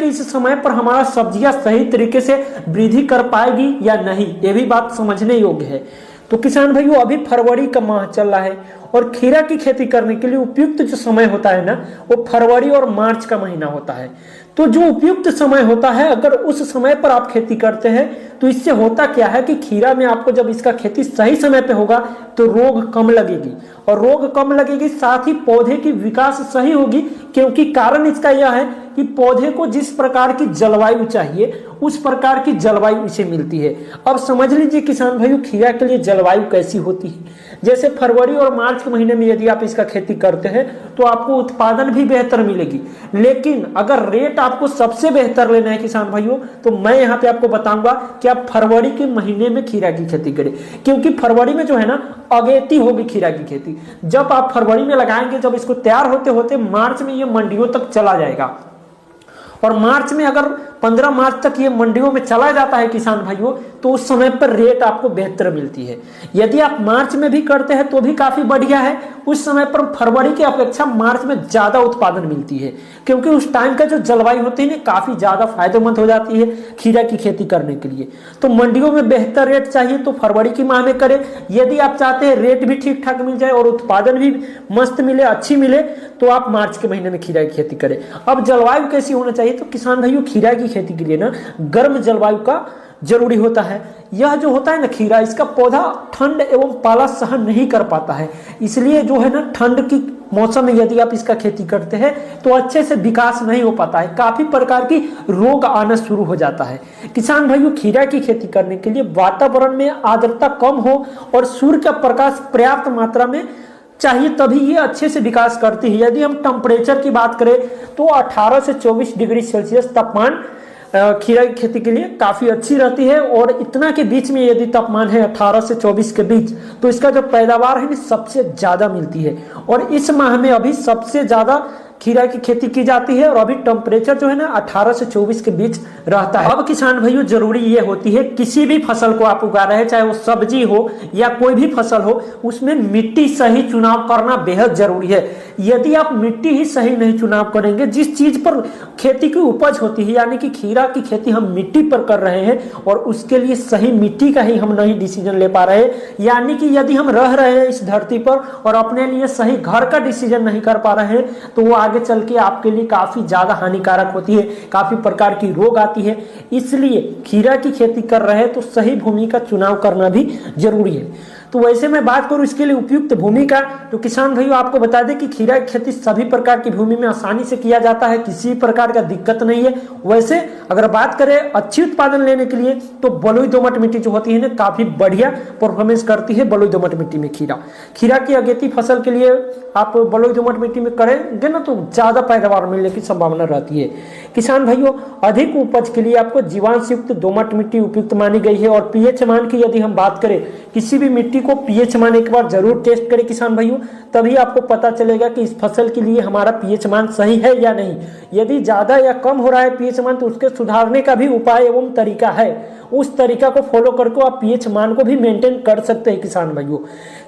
कि इस समय पर हमारा सब्जियां सही तरीके से वृद्धि कर पाएगी या नहीं, ये भी बात समझने योग्य है। तो किसान भाइयों अभी फरवरी का माह चल रहा है और खीरा की खेती करने के लिए उपयुक्त जो समय होता है ना वो फरवरी और मार्च का महीना होता है। तो जो उपयुक्त समय होता है अगर उस समय पर आप खेती करते हैं तो इससे होता क्या है कि खीरा में आपको जब इसका खेती सही समय पे होगा तो रोग कम लगेगी, और रोग कम लगेगी साथ ही पौधे की विकास सही होगी, क्योंकि कारण इसका यह है कि पौधे को जिस प्रकार की जलवायु चाहिए उस प्रकार की जलवायु इसे मिलती है। अब समझ लीजिए किसान भाइयों खीरा के लिए जलवायु कैसी होती है। जैसे फरवरी और मार्च के महीने में यदि आप इसका खेती करते हैं तो आपको उत्पादन भी बेहतर मिलेगी, लेकिन अगर रेट आपको सबसे बेहतर लेना है किसान भाइयों तो मैं यहाँ पे आपको बताऊंगा कि आप फरवरी के महीने में खीरा की खेती करें, क्योंकि फरवरी में जो है ना अगेती होगी खीरा की खेती। जब आप फरवरी में लगाएंगे, जब इसको तैयार होते होते मार्च में ये मंडियों तक चला जाएगा, और मार्च में अगर 15 मार्च तक ये मंडियों में चला जाता है किसान भाइयों तो उस समय पर रेट आपको बेहतर मिलती है। यदि आप मार्च में भी करते हैं तो भी काफी बढ़िया है, उस समय पर फरवरी की अपेक्षा मार्च में ज्यादा उत्पादन मिलती है, क्योंकि उस टाइम का जो जलवायु होती है काफी ज्यादा फायदेमंद हो जाती है खीरा की खेती करने के लिए। तो मंडियों में बेहतर रेट चाहिए तो फरवरी की माह में करें। यदि आप चाहते हैं रेट भी ठीक ठाक मिल जाए और उत्पादन भी मस्त मिले, अच्छी मिले, तो आप मार्च के महीने में खीरा की खेती करें। अब जलवायु कैसी होना चाहिए तो किसान भाइयों खीरा की खेती के लिए ना गर्म जलवायु का जरूरी होता है। यह जो होता है ना खीरा, इसका पौधा ठंड एवं पाला सहन नहीं कर पाता है, इसलिए जो है ना ठंड की मौसम में यदि आप इसका खेती करते हैं तो अच्छे से विकास नहीं हो पाता है, काफी प्रकार की रोग आना शुरू हो जाता है। किसान भाइयों खीरा की खेती करने के लिए वातावरण में आर्द्रता कम हो और सूर्य का प्रकाश पर्याप्त मात्रा में चाहिए, तभी ये अच्छे से विकास करती है। यदि हम टेम्परेचर की बात करें तो 18 से 24 डिग्री सेल्सियस तापमान खीरा की खेती के लिए काफी अच्छी रहती है, और इतना के बीच में यदि तापमान है 18 से 24 के बीच तो इसका जो पैदावार है सबसे ज्यादा मिलती है। और इस माह में अभी सबसे ज्यादा खीरा की खेती की जाती है और अभी टेम्परेचर जो है ना 18 से 24 के बीच रहता है। अब किसान भाइयों जरूरी ये होती है किसी भी फसल को आप उगा रहे हैं, चाहे वो सब्जी हो या कोई भी फसल हो, उसमें मिट्टी सही चुनाव करना बेहद जरूरी है। यदि आप मिट्टी ही सही नहीं चुनाव करेंगे, जिस चीज पर खेती की उपज होती है यानी कि खीरा की खेती हम मिट्टी पर कर रहे हैं और उसके लिए सही मिट्टी का ही हम नहीं डिसीजन ले पा रहे, यानी कि यदि हम रह रहे हैं इस धरती पर और अपने लिए सही घर का डिसीजन नहीं कर पा रहे हैं तो वो आगे चल के आपके लिए काफी ज्यादा हानिकारक होती है, काफी प्रकार की रोग आती है। इसलिए खीरा की खेती कर रहे हैं तो सही भूमि का चुनाव करना भी जरूरी है। तो वैसे मैं बात करूं इसके लिए उपयुक्त भूमि का, तो किसान भाइयों आपको बता दें कि खीरा की खेती सभी प्रकार की भूमि में आसानी से किया जाता है, किसी प्रकार का दिक्कत नहीं है। वैसे अगर बात करें अच्छी उत्पादन लेने के लिए तो बलुई दोमट मिट्टी जो होती है ना काफी बढ़िया परफॉर्मेंस करती है बलुई दोमट मिट्टी में। खीरा की अगेती फसल के लिए आप बलुई दोमट मिट्टी में करेंगे ना तो ज्यादा पैदावार मिलने की संभावना रहती है। किसान भाइयों अधिक उपज के लिए आपको जीवांश युक्त दोमट मिट्टी उपयुक्त मानी गई है। और पीएच मान की यदि हम बात करें, किसी भी मिट्टी को पीएच मान एक बार जरूर टेस्ट करें किसान भाइयों, तभी आपको पता चलेगा कि इस फसल के लिए हमारा पीएच मान सही है या नहीं। यदि ज्यादा या कम हो रहा है पीएच मान तो उसके सुधारने का भी उपाय एवं तरीका है, उस तरीका को फॉलो करके आप पीएच मान को भी मेंटेन कर सकते हैं किसान भाइयों।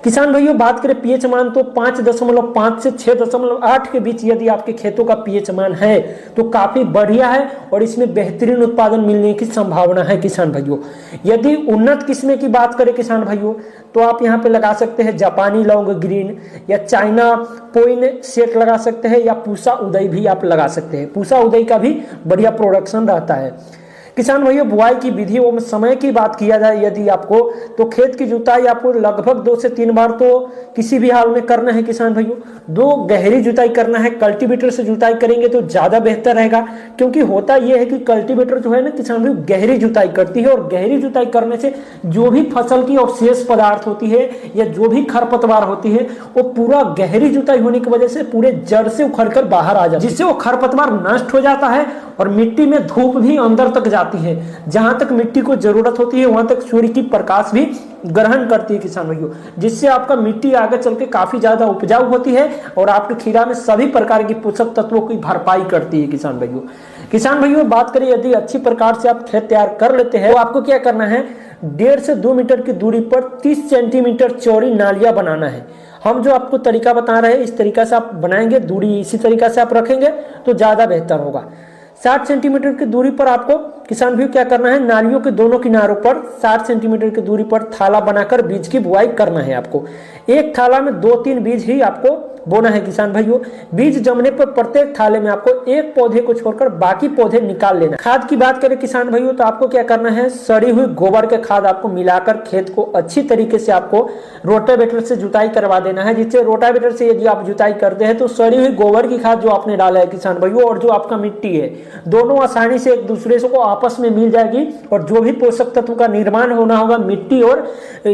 किसान भाइयों बात करें पीएच मान तो 5.5 से 6.8 के बीच यदि आपके खेतों का पीएच मान है तो काफी बढ़िया है और इसमें बेहतरीन उत्पादन मिलने की संभावना है किसान भाइयों। यदि उन्नत किस्में की बात करें किसान भाइयों तो आप यहाँ पे लगा सकते हैं जापानी लौंग ग्रीन या चाइना पोइन सेट लगा सकते हैं, या पूसा उदय भी आप लगा सकते हैं। पूसा उदय का भी बढ़िया प्रोडक्शन रहता है। किसान भाइयों बुआई की विधि और समय की बात किया जाए यदि आपको, तो खेत की जुताई आपको लगभग 2 से 3 बार तो किसी भी हाल में करना है किसान भाइयों। 2 गहरी जुताई करना है, कल्टीवेटर से जुताई करेंगे तो ज्यादा बेहतर रहेगा, क्योंकि होता यह है कि कल्टीवेटर जो है ना किसान भाइयों गहरी जुताई करती है, और गहरी जुताई करने से जो भी फसल की अवशेष पदार्थ होती है या जो भी खरपतवार होती है वो पूरा गहरी जुताई होने की वजह से पूरे जड़ से उखड़ कर बाहर आ जाता है, जिससे वो खरपतवार नष्ट हो जाता है और मिट्टी में धूप भी अंदर तक जाती है। जहां तक मिट्टी को जरूरत होती है वहां तक सूर्य की प्रकाश भी ग्रहण करती है किसान भाइयों, जिससे आपका मिट्टी आगे चल के काफी ज्यादा उपजाऊ होती है और आपके खीरा में सभी प्रकार की पोषक तत्वों की भरपाई करती है किसान भाइयों। किसान भाइयों बात करें यदि अच्छी प्रकार से आप खेत तैयार कर लेते हैं तो आपको क्या करना है, 1.5 से 2 मीटर की दूरी पर 30 सेंटीमीटर चौड़ी नालियां बनाना है। हम जो आपको तरीका बता रहे हैं इस तरीका से आप बनाएंगे, दूरी इसी तरीका से आप रखेंगे तो ज्यादा बेहतर होगा। 60 सेंटीमीटर की दूरी पर आपको किसान भाइयों क्या करना है, नालियों के दोनों किनारों पर 60 सेंटीमीटर की दूरी पर थाला बनाकर बीज की बुआई करना है। आपको एक थाला में 2-3 बीज ही आपको बोना है किसान भाइयों। बीज जमने पर प्रत्येक थाले में आपको एक पौधे को छोड़कर बाकी पौधे निकाल लेना। खाद की बात करें किसान भाइयों तो आपको क्या करना है, सड़ी हुई गोबर के खाद आपको मिलाकर खेत को अच्छी तरीके से आपको रोटावेटर से जुताई करवा देना है, जिससे रोटावेटर से यदि आप जुताई करते हैं तो सड़ी हुई गोबर की खाद जो आपने डाला है किसान भाइयों और जो आपका मिट्टी है, दोनों आसानी से एक दूसरे को आपस में मिल जाएगी और जो भी पोषक तत्व का निर्माण होना होगा मिट्टी और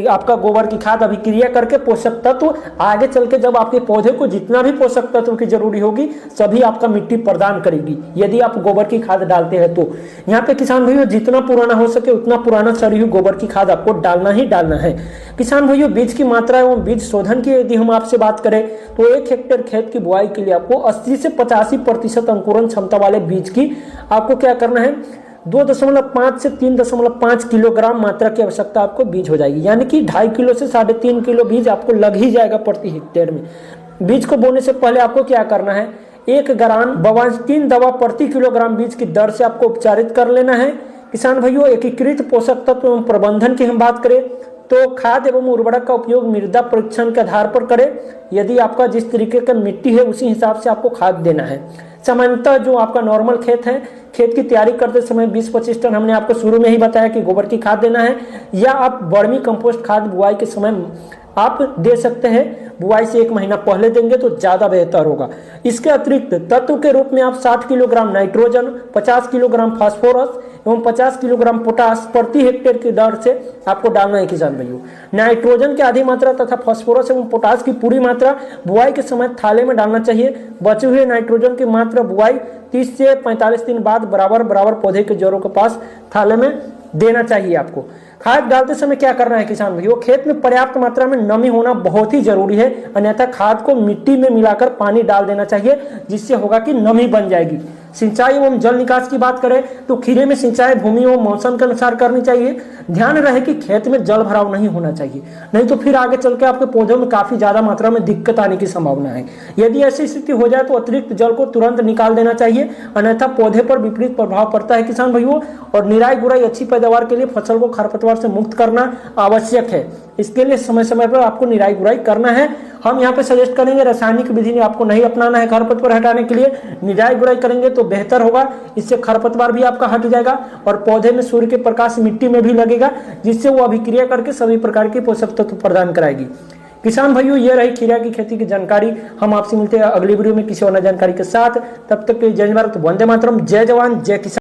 आपका गोबर की खाद अभिक्रिया करके पोषक तत्व आगे चल के जब आपके पौधे को जितना भी पोषक तत्व की जरूरी होगी सभी आपका मिट्टी प्रदान करेगी यदि आप गोबर की खाद डालते हैं तो। यहाँ पे किसान भाइयों जितना पुराना हो सके उतना पुराना सड़ी हुई गोबर की खाद आपको डालना ही डालना है। किसान भाइयों बीज की मात्रा एवं बीज शोधन की यदि हम आपसे बात करें तो 1 हेक्टेयर खेत की बुआई के लिए आपको 80 से 85% अंकुरण क्षमता वाले बीज की आपको क्या करना है, 2.5 से 3.5 किलोग्राम मात्रा की आवश्यकता आपको बीज हो जाएगी, यानी कि 2.5 किलो से 3.5 किलो बीज आपको लग ही जाएगा प्रति हेक्टेयर में। बीज को बोने से पहले आपको क्या करना है, 1 ग्राम बवांस्टीन दवा प्रति किलोग्राम बीज की दर से आपको उपचारित कर लेना है। किसान भाइयों एकीकृत पोषक तत्व एवं प्रबंधन की हम बात करें तो खाद एवं उर्वरक का उपयोग मृदा परीक्षण के आधार पर करें। यदि आपका जिस तरीके का मिट्टी है उसी हिसाब से आपको खाद देना है। सामान्यतः जो आपका नॉर्मल खेत है, खेत की तैयारी करते समय 20-25 टन हमने आपको शुरू में ही बताया कि गोबर की खाद देना है, या आप वर्मी कंपोस्ट खाद बुआई के समय आप दे सकते हैं। बुआई से 1 महीना पहले देंगे तो ज्यादा बेहतर होगा। इसके अतिरिक्त तत्व के रूप में आप 60 किलोग्राम नाइट्रोजन, 50 किलोग्राम फास्फोरस एवं 50 किलोग्राम पोटास प्रति हेक्टेयर की दर से आपको डालना है किसान भाइयों। नाइट्रोजन की आधी मात्रा तथा फास्फोरस एवं पोटास की पूरी मात्रा बुआई के समय थाले में डालना चाहिए। बचे हुए नाइट्रोजन की मात्रा बुआई 30 से 45 दिन बाद बराबर बराबर पौधे के जड़ों के पास थाले में देना चाहिए। आपको खाद डालते समय क्या करना है किसान भाइयों, खेत में पर्याप्त मात्रा में नमी होना बहुत ही जरूरी है, अन्यथा खाद को मिट्टी में मिलाकर पानी डाल देना चाहिए, जिससे होगा कि नमी बन जाएगी। सिंचाई एवं जल निकास की बात करें तो खीरे में सिंचाई भूमि एवं मौसम के अनुसार करनी चाहिए। ध्यान रहे कि खेत में जल भराव नहीं होना चाहिए, नहीं तो फिर आगे चल के आपके पौधों में काफी ज्यादा मात्रा में दिक्कत आने की संभावना है। यदि ऐसी स्थिति हो जाए तो अतिरिक्त जल को तुरंत निकाल देना चाहिए, अन्यथा पौधे पर विपरीत प्रभाव पड़ता है किसान भाइयों। और निराई गुड़ाई अच्छी पैदावार के लिए फसल को खरपतवार से मुक्त करना आवश्यक है। इसके लिए समय समय पर आपको निराई गुड़ाई करना है। हम यहाँ पे सजेस्ट करेंगे रासायनिक विधि आपको नहीं अपनाना है खरपतवार हटाने के लिए, निराई गुड़ाई करेंगे तो बेहतर होगा। इससे खरपतवार भी आपका हट जाएगा और पौधे में सूर्य के प्रकाश मिट्टी में भी लगेगा, जिससे वो अभिक्रिया करके सभी प्रकार के पोषक तत्व प्रदान कराएगी। किसान भाइयों ये रही खीरा की खेती की जानकारी। हम आपसे मिलते हैं अगली वीडियो में किसी और नई जानकारी के साथ। तब तक के लिए जय भारत, वंदे मातरम, जय जवान जय किसान।